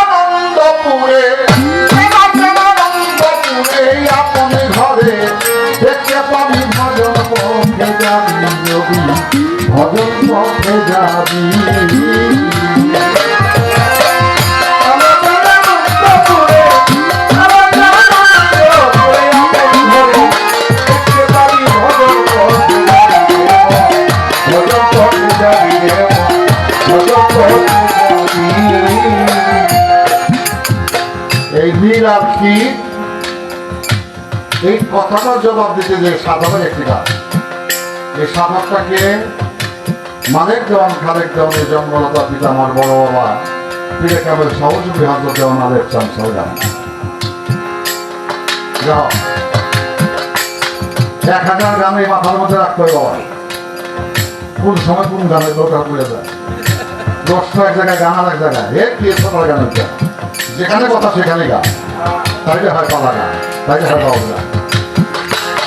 আনন্দপুরে আপন ঘরে দেখতে পাবি ভজন পথে যাবি যোগী ভজন পথে যাবি এই নীলাক্ষী এই কথাটা জবাব দিতে যে সাধকের একটি গান এই সাধকটাকে মালিক দেওয়ান খালেক দেওয়ানের জন্মলতা পিতা আমার বড় বাবা পীরে কাবেল সহযোগী হাজর দেওয়ান আলের চান সহ গান 1000 গান এই মাথার মধ্যে রাখতে হবে বাবা কোন সময় কোন গানের লোকটা পড়ে যায় 10টা এক জায়গায় গান আর এক জায়গায় কি সকাল গান হচ্ছে যেখানে কথা সেখানে গান তাইলে হয় পালা গান তাইলে হয় বাবা গান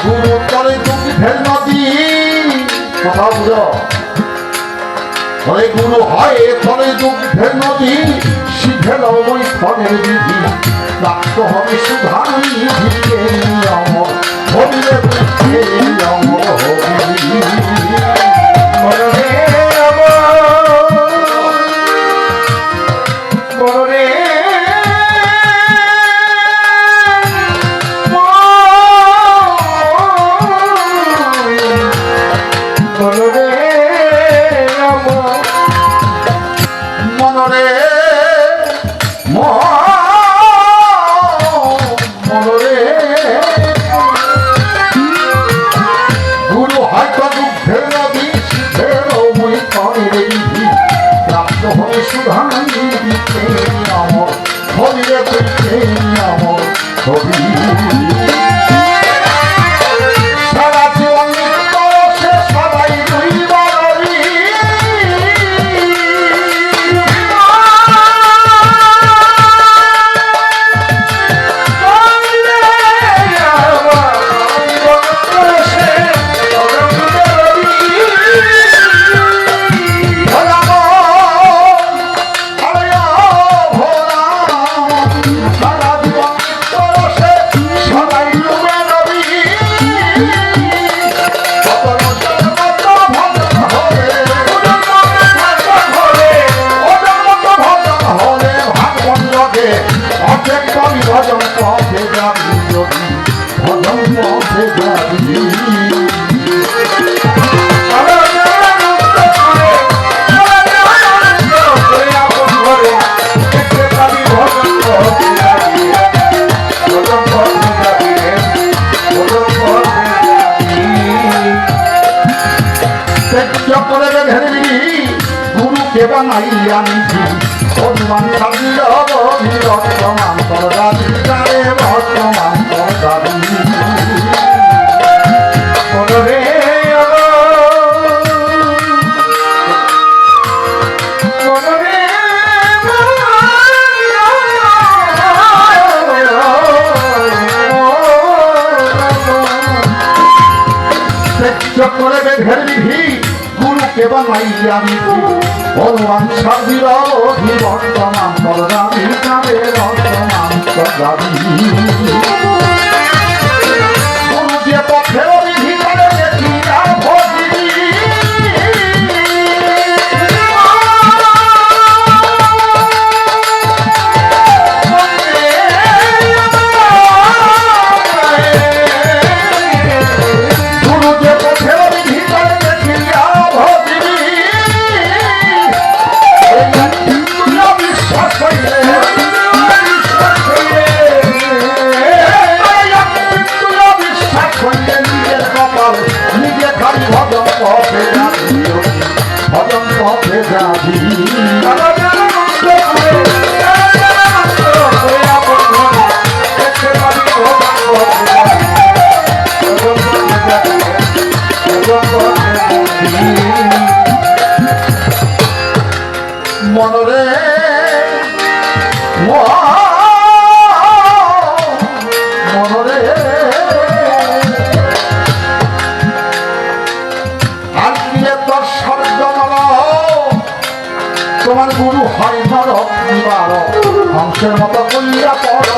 গুরু তলে দুঃখের নদী কোথাও বুঝো অনেক গুরু হয় তলে দুঃখের নদী শিখেল ওই ফলের বিধি প্রাপ্ত হবে সুধানি ভিড়ে অমর হবিলে অমর হবি হনুমান সাবির বর্তমান করদাবি বর্তমান করদাবি করে বেঘের বিধি গুরুকে বানাই আমি ভগবান সাবির বর্তমান করদাবি বর্তমান করদাবি গুরু যে পথে বিধি করে দেখি ভগিনী ভজন পথে যাবি মনরে মনরে তোমার গুরু হয় নরক নিবার ধ্বংসের মতো কইয়া পড়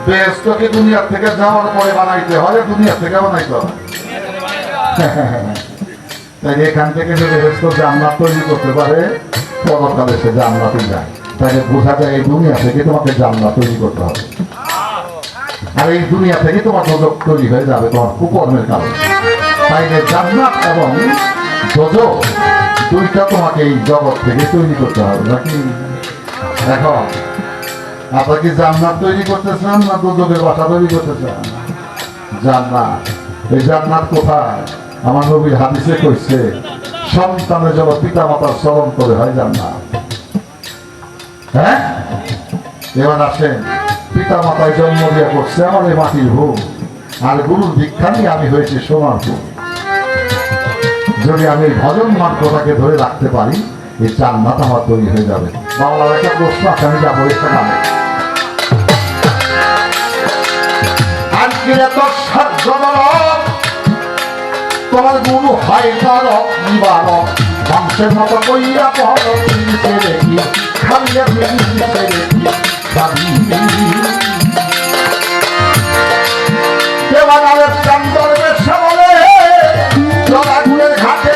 বেহেশতকে দুনিয়া থেকে যাওয়ার পরে বানাইতে হয়, দুনিয়া থেকে বানাইতে হয়। তাই এখান থেকে যে বেহেশত জান্নাত তৈরি করতে পারে পরকালে সে জান্নাতে যায়। তাই বোঝা যায় এই দুনিয়া থেকে তোমাকে জান্নাত তৈরি করতে হবে, আর এই দুনিয়া থেকে তোমার দোজখ তৈরি হয়ে যাবে তোমার কুকর্মের কারণে। তাই জান্নাত এবং দোজখ দুইটা তোমাকে এই জগৎ থেকে তৈরি করতে হবে নাকি? দেখো আপনার কি জান্নাত তৈরি করতেছেন না দোজখের বাসা তৈরি করতেছেন? জান্নাত। এই জান্নাত কোথায়? আমার নবীর হাদিসে কইছে সন্তানের জন্য পিতা মাতার স্মরণ করে হয় জান্নাত। হ্যাঁ, এবার আসেন, পিতা মাতায় জন্ম দিয়ে করছে আমার এই মাটির ভূম, আর গুরুর দীক্ষা নিয়ে আমি হয়েছি সোনার ভূম। যদি আমি এই ভজন মার্গটাকে ধরে রাখতে পারি এই জান্নাত আমার তৈরি হয়ে যাবে। বাংলার একটা প্রশ্ন আছে, আমি যাবো একটা গানে। তোমার গুরু হয় তারক নিবারক ধ্বংসের মতো কইয়া পড় দেখি খালিয়া দেবানারের চান্দর বেশা বলে জলাগুলের ঘাটে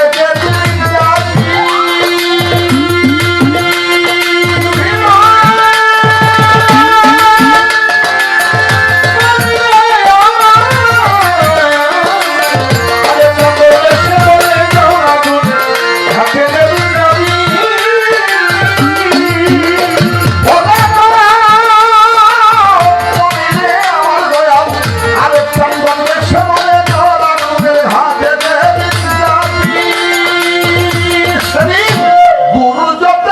গুরু যত